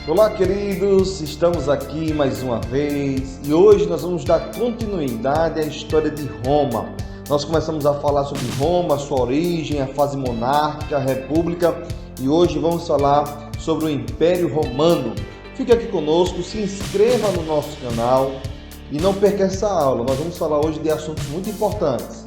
Olá, queridos, estamos aqui mais uma vez e hoje nós vamos dar continuidade à história de Roma. Nós começamos a falar sobre Roma, sua origem, a fase monárquica, a república e hoje vamos falar sobre o Império Romano. Fique aqui conosco, se inscreva no nosso canal e não perca essa aula. Nós vamos falar hoje de assuntos muito importantes.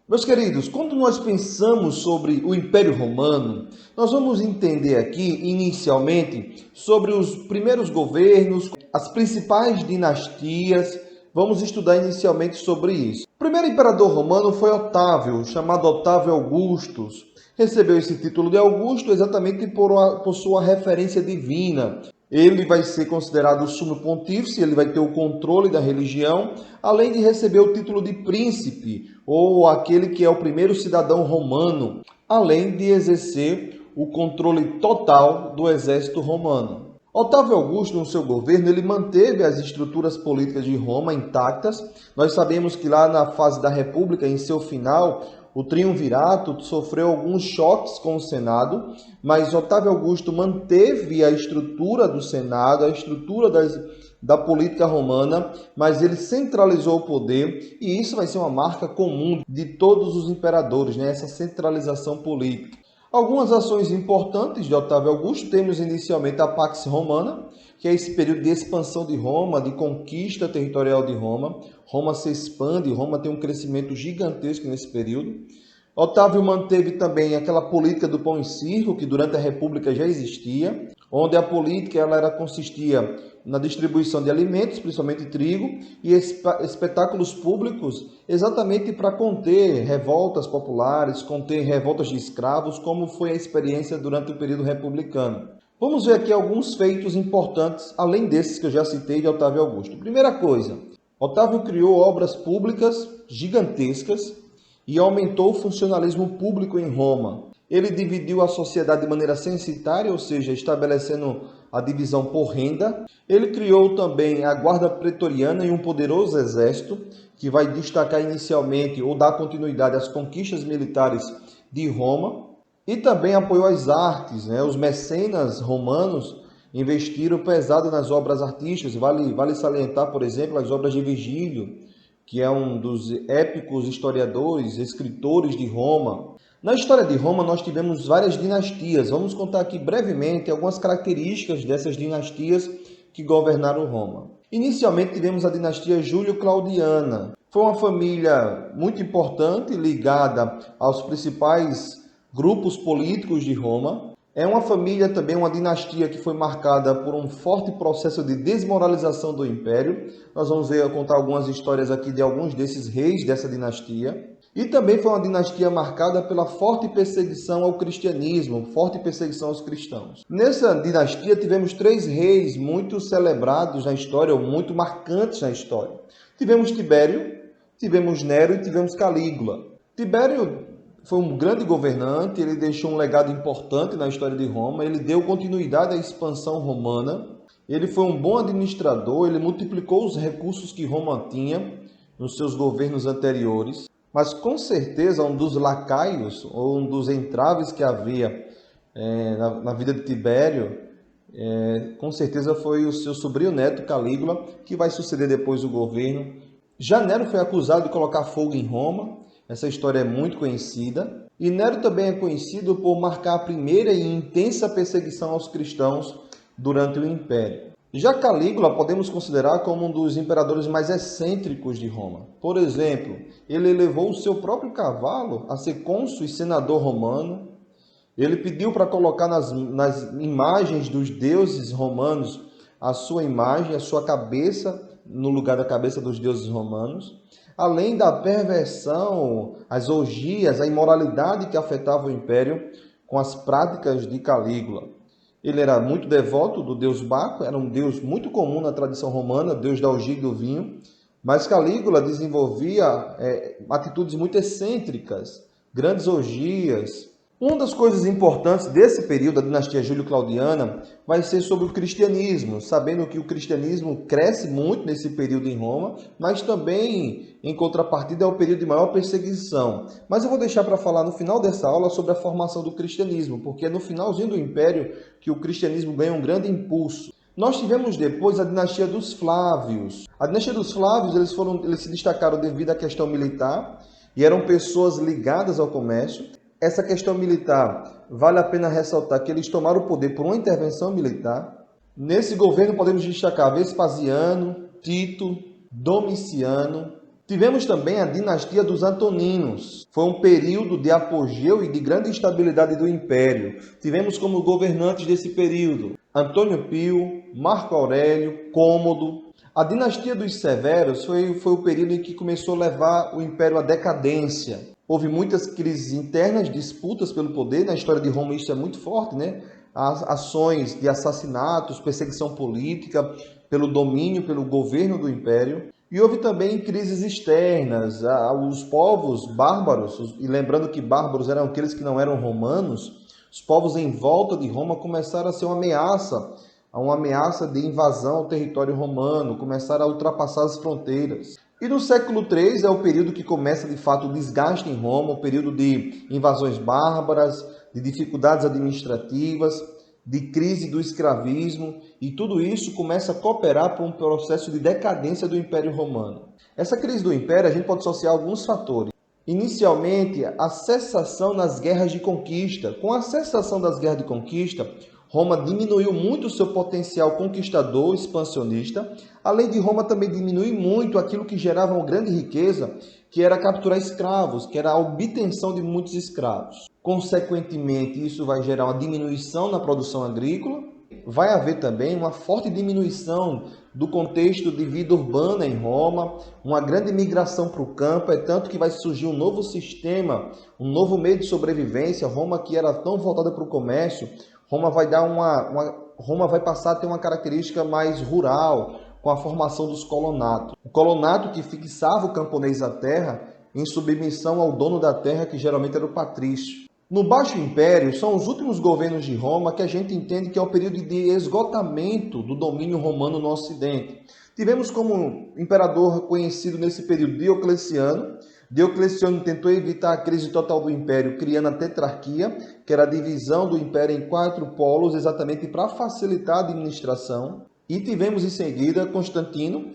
Meus queridos, quando nós pensamos sobre o Império Romano, nós vamos entender aqui, inicialmente, sobre os primeiros governos, as principais dinastias. Vamos estudar inicialmente sobre isso. O primeiro imperador romano foi Otávio, chamado Otávio Augustus. Recebeu esse título de Augusto exatamente por sua referência divina. Ele vai ser considerado o sumo pontífice, ele vai ter o controle da religião, além de receber o título de príncipe, ou aquele que é o primeiro cidadão romano, além de exercer o controle total do exército romano. Otávio Augusto, no seu governo, ele manteve as estruturas políticas de Roma intactas. Nós sabemos que lá na fase da República, em seu final, o triunvirato sofreu alguns choques com o Senado, mas Otávio Augusto manteve a estrutura do Senado, a estrutura da política romana, mas ele centralizou o poder, e isso vai ser uma marca comum de todos os imperadores, né? Essa centralização política. Algumas ações importantes de Otávio Augusto, temos inicialmente a Pax Romana, que é esse período de expansão de Roma, de conquista territorial de Roma. Roma se expande, Roma tem um crescimento gigantesco nesse período. Otávio manteve também aquela política do pão e circo, que durante a República já existia, onde a política consistia na distribuição de alimentos, principalmente trigo, e espetáculos públicos, exatamente para conter revoltas populares, conter revoltas de escravos, como foi a experiência durante o período republicano. Vamos ver aqui alguns feitos importantes, além desses que eu já citei de Otávio Augusto. Primeira coisa, Otávio criou obras públicas gigantescas e aumentou o funcionalismo público em Roma. Ele dividiu a sociedade de maneira censitária, ou seja, estabelecendo a divisão por renda. Ele criou também a Guarda Pretoriana e um poderoso exército, que vai destacar inicialmente ou dar continuidade às conquistas militares de Roma. E também apoiou as artes, né? Os mecenas romanos investiram pesado nas obras artísticas. Vale salientar, por exemplo, as obras de Virgílio, que é um dos épicos historiadores, escritores de Roma. Na história de Roma, nós tivemos várias dinastias. Vamos contar aqui brevemente algumas características dessas dinastias que governaram Roma. Inicialmente, tivemos a dinastia Júlio-Claudiana. Foi uma família muito importante, ligada aos principais grupos políticos de Roma. É uma família também, uma dinastia que foi marcada por um forte processo de desmoralização do império. Nós vamos contar algumas histórias aqui de alguns desses reis dessa dinastia. E também foi uma dinastia marcada pela forte perseguição ao cristianismo, forte perseguição aos cristãos. Nessa dinastia tivemos 3 reis muito celebrados na história, ou muito marcantes na história. Tivemos Tibério, tivemos Nero e tivemos Calígula. Tibério foi um grande governante, ele deixou um legado importante na história de Roma, ele deu continuidade à expansão romana, ele foi um bom administrador, ele multiplicou os recursos que Roma tinha nos seus governos anteriores, mas com certeza um dos lacaios, ou um dos entraves que havia na vida de Tibério, com certeza foi o seu sobrinho neto Calígula, que vai suceder depois o governo. Já Nero foi acusado de colocar fogo em Roma. Essa história é muito conhecida. E Nero também é conhecido por marcar a primeira e intensa perseguição aos cristãos durante o Império. Já Calígula podemos considerar como um dos imperadores mais excêntricos de Roma. Por exemplo, ele elevou o seu próprio cavalo a ser cônsul e senador romano. Ele pediu para colocar nas imagens dos deuses romanos a sua imagem, a sua cabeça, no lugar da cabeça dos deuses romanos. Além da perversão, as orgias, a imoralidade que afetava o império com as práticas de Calígula. Ele era muito devoto do deus Baco, era um deus muito comum na tradição romana, deus da orgia e do vinho, mas Calígula desenvolvia atitudes muito excêntricas, grandes orgias, Uma das coisas importantes desse período da dinastia Júlio-Claudiana vai ser sobre o cristianismo, sabendo que o cristianismo cresce muito nesse período em Roma, mas também, em contrapartida, é o período de maior perseguição. Mas eu vou deixar para falar no final dessa aula sobre a formação do cristianismo, porque é no finalzinho do Império que o cristianismo ganha um grande impulso. Nós tivemos depois a dinastia dos Flávios. A dinastia dos Flávios, eles se destacaram devido à questão militar e eram pessoas ligadas ao comércio. Essa questão militar, vale a pena ressaltar que eles tomaram o poder por uma intervenção militar. Nesse governo podemos destacar Vespasiano, Tito, Domiciano. Tivemos também a dinastia dos Antoninos. Foi um período de apogeu e de grande estabilidade do império. Tivemos como governantes desse período Antônio Pio, Marco Aurélio, Cômodo. A dinastia dos Severos foi o período em que começou a levar o império à decadência. Houve muitas crises internas, disputas pelo poder. Na história de Roma isso é muito forte, né? As ações de assassinatos, perseguição política, pelo domínio, pelo governo do império. E houve também crises externas. Os povos bárbaros, e lembrando que bárbaros eram aqueles que não eram romanos, os povos em volta de Roma começaram a ser uma ameaça de invasão ao território romano, começaram a ultrapassar as fronteiras. E no século III é o período que começa de fato o desgaste em Roma, o período de invasões bárbaras, de dificuldades administrativas, de crise do escravismo, e tudo isso começa a cooperar para um processo de decadência do Império Romano. Essa crise do Império a gente pode associar alguns fatores. Inicialmente, a cessação nas guerras de conquista. Com a cessação das guerras de conquista, Roma diminuiu muito o seu potencial conquistador, expansionista. Além de Roma também diminuir muito aquilo que gerava uma grande riqueza, que era capturar escravos, que era a obtenção de muitos escravos. Consequentemente, isso vai gerar uma diminuição na produção agrícola. Vai haver também uma forte diminuição do contexto de vida urbana em Roma, uma grande migração para o campo, é tanto que vai surgir um novo sistema, um novo meio de sobrevivência. Roma, que era tão voltada para o comércio, Roma vai passar a ter uma característica mais rural, com a formação dos colonatos. O colonato que fixava o camponês à terra em submissão ao dono da terra, que geralmente era o patrício. No Baixo Império, são os últimos governos de Roma que a gente entende que é o período de esgotamento do domínio romano no Ocidente. Tivemos como imperador conhecido nesse período Diocleciano. Diocleciano tentou evitar a crise total do império, criando a tetrarquia, que era a divisão do império em 4 polos, exatamente para facilitar a administração. E tivemos em seguida Constantino,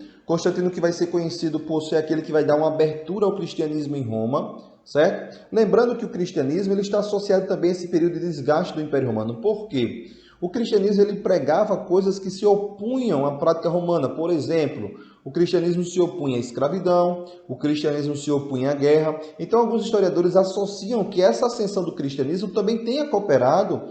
que vai ser conhecido por ser aquele que vai dar uma abertura ao cristianismo em Roma, certo? Lembrando que o cristianismo ele está associado também a esse período de desgaste do Império Romano. Por quê? O cristianismo ele pregava coisas que se opunham à prática romana. Por exemplo, o cristianismo se opunha à escravidão, o cristianismo se opunha à guerra. Então, alguns historiadores associam que essa ascensão do cristianismo também tenha cooperado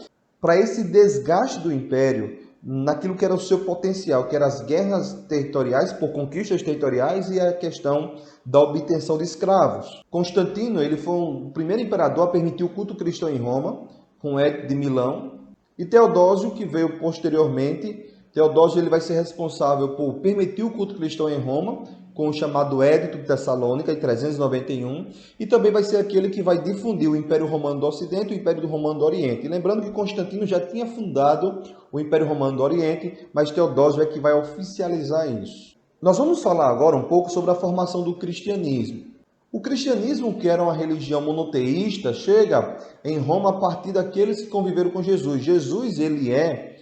para esse desgaste do império naquilo que era o seu potencial, que eram as guerras territoriais por conquistas territoriais e a questão da obtenção de escravos. Constantino ele foi o primeiro imperador a permitir o culto cristão em Roma, com Édito de Milão, e Teodósio, que veio posteriormente. Teodósio ele vai ser responsável por permitir o culto cristão em Roma, com o chamado Édito de Tessalônica, em 391, e também vai ser aquele que vai difundir o Império Romano do Ocidente e o Império Romano do Oriente. E lembrando que Constantino já tinha fundado o Império Romano do Oriente, mas Teodósio é que vai oficializar isso. Nós vamos falar agora um pouco sobre a formação do cristianismo. O cristianismo, que era uma religião monoteísta, chega em Roma a partir daqueles que conviveram com Jesus. Jesus ele é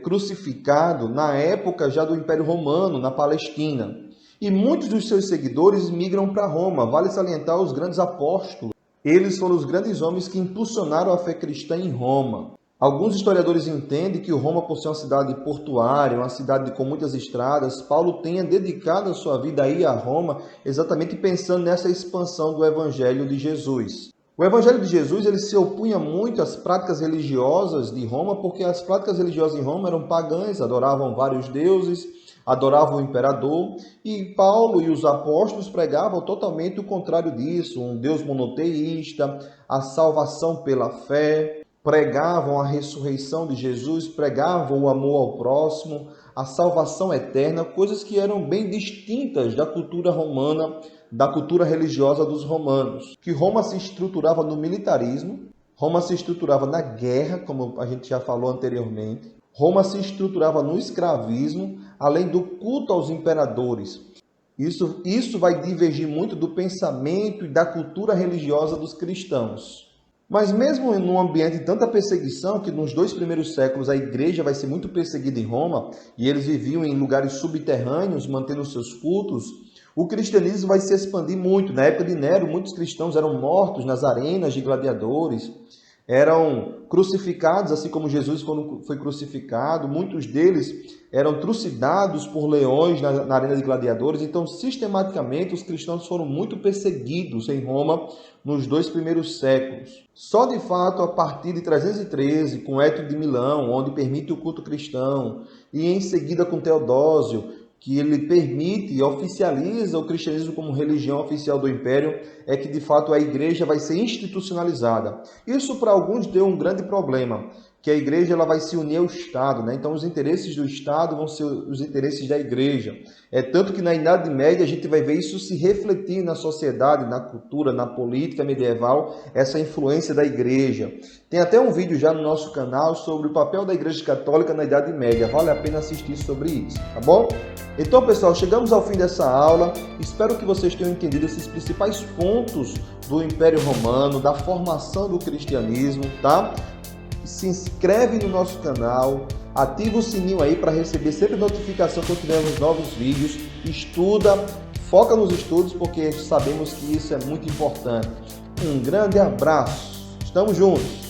crucificado na época já do Império Romano, na Palestina. E muitos dos seus seguidores migram para Roma. Vale salientar os grandes apóstolos. Eles foram os grandes homens que impulsionaram a fé cristã em Roma. Alguns historiadores entendem que Roma, por ser uma cidade portuária, uma cidade com muitas estradas, Paulo tenha dedicado a sua vida aí a Roma, exatamente pensando nessa expansão do Evangelho de Jesus. O Evangelho de Jesus ele se opunha muito às práticas religiosas de Roma, porque as práticas religiosas em Roma eram pagãs, adoravam vários deuses, adoravam o imperador, e Paulo e os apóstolos pregavam totalmente o contrário disso, um Deus monoteísta, a salvação pela fé, pregavam a ressurreição de Jesus, pregavam o amor ao próximo, a salvação eterna, coisas que eram bem distintas da cultura romana, da cultura religiosa dos romanos. Que Roma se estruturava no militarismo, Roma se estruturava na guerra, como a gente já falou anteriormente. Roma se estruturava no escravismo, além do culto aos imperadores. Isso vai divergir muito do pensamento e da cultura religiosa dos cristãos. Mas mesmo num ambiente de tanta perseguição, que nos 2 primeiros séculos a igreja vai ser muito perseguida em Roma, e eles viviam em lugares subterrâneos, mantendo seus cultos, o cristianismo vai se expandir muito. Na época de Nero, muitos cristãos eram mortos nas arenas de gladiadores, eram crucificados, assim como Jesus quando foi crucificado. Muitos deles eram trucidados por leões na arena de gladiadores. Então, sistematicamente, os cristãos foram muito perseguidos em Roma nos 2 primeiros séculos. Só de fato, a partir de 313, com Étio de Milão, onde permite o culto cristão, e em seguida com Teodósio, que ele permite e oficializa o cristianismo como religião oficial do império, é que de fato a igreja vai ser institucionalizada. Isso para alguns deu um grande problema, que a igreja ela vai se unir ao Estado, né? Então os interesses do Estado vão ser os interesses da igreja. É tanto que na Idade Média a gente vai ver isso se refletir na sociedade, na cultura, na política medieval, essa influência da igreja. Tem até um vídeo já no nosso canal sobre o papel da Igreja Católica na Idade Média. Vale a pena assistir sobre isso, tá bom? Então, pessoal, chegamos ao fim dessa aula. Espero que vocês tenham entendido esses principais pontos do Império Romano, da formação do cristianismo, tá? Se inscreve no nosso canal, ativa o sininho aí para receber sempre notificação quando tivermos novos vídeos. Estuda, foca nos estudos, porque sabemos que isso é muito importante. Um grande abraço. Estamos juntos.